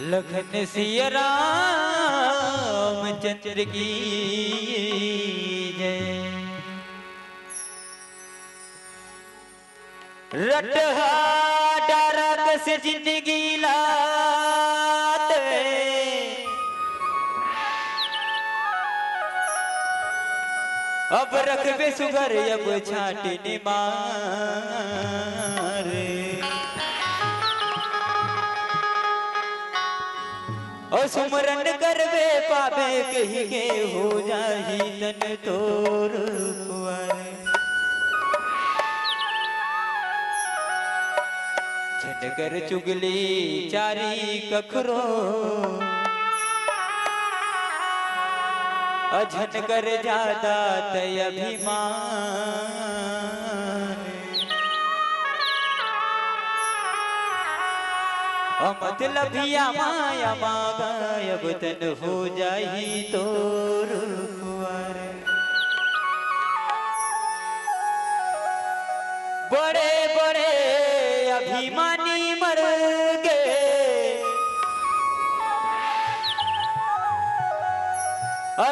लखन सिया रामचंद्र की जय। रटहा डरक से जिंदगी लाते, अब रखबे सुगर अब छाटने मारे। और सुमरन करवे पावे कही के हो जाही तन तोर कुंवर। झनकर चुगली चारी कखरो, अझनकर ज्यादा तय अभिमान। मतलबिया माया गायब तन हो जाही तोर कुंवर। बड़े बड़े अभिमानी मर गए,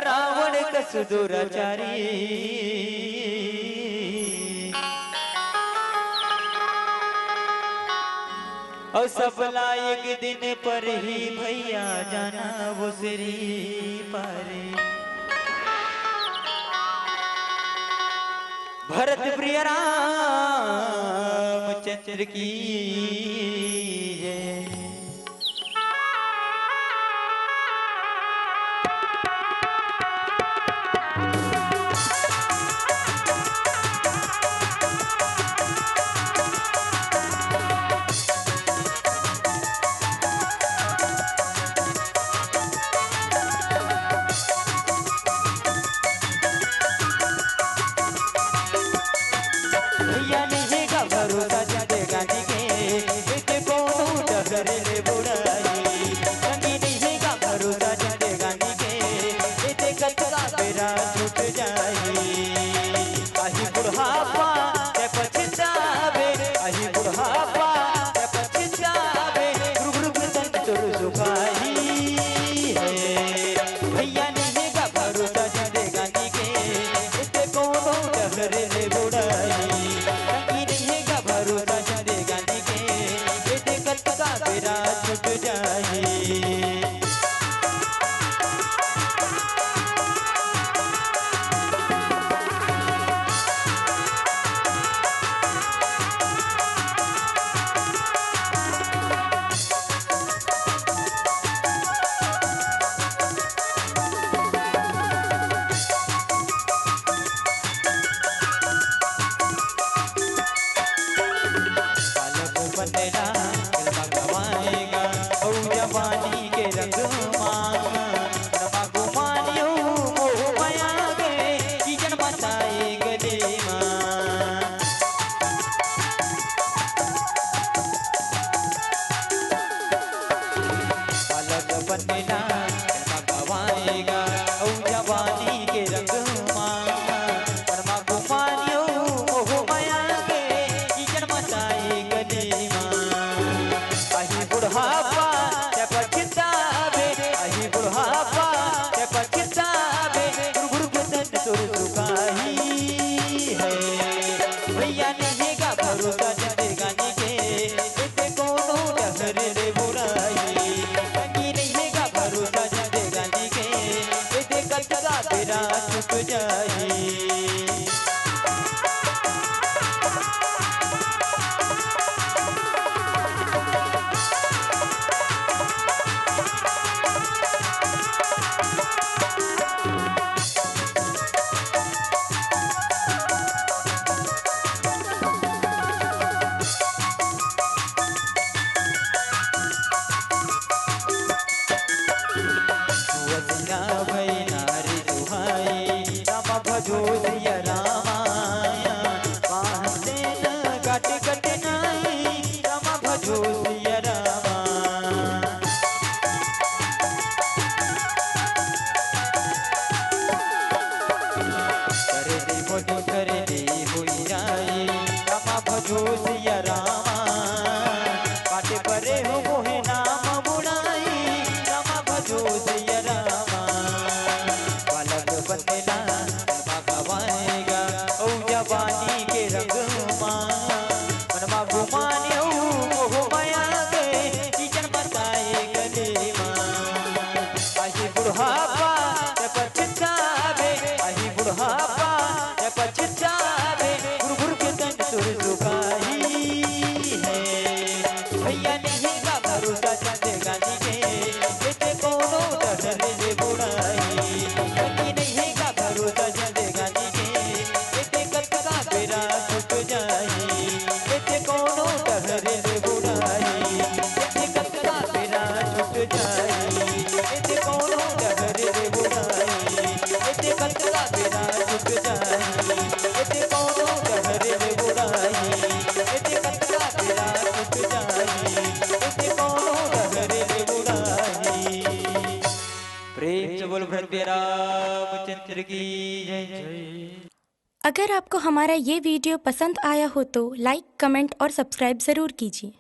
रावण कस दुराचारी। और सबला एक दिन पर ही भैया जाना वो श्री पारे। भरत प्रिय रामचंद्र की जय। जो सैया रामा बालक बनेला मनमा गवाएगा ओ जवानी के रंग मनमा घुमाने मोह माया के किचन बताए गले आही बुढ़ापा पछतावे आही बुढ़ापा पछतावे गुरु के तन सुर सुखाई है भैया नहीं का भरोसा चंदेगा जी के इते कोनो डर ले बुढ़ाई बाकी नहीं का भरोसा चंदेगा जी के इते कतका बेरा छुट जाई इते कोनो डर ले बुढ़ाई इते कतका बेरा छुट जाई इते कोनो डर ले बुढ़ाई इते कतका बेरा छुट जाई इते कोनो डर ले बुढ़ाई इते कतका बेरा छुट जाई इते कोनो डर ले बुढ़ाई। प्रेम से बोल भगवान रामचंद्र की जय। अगर आपको हमारा ये वीडियो पसंद आया हो तो लाइक, कमेंट और सब्सक्राइब ज़रूर कीजिए।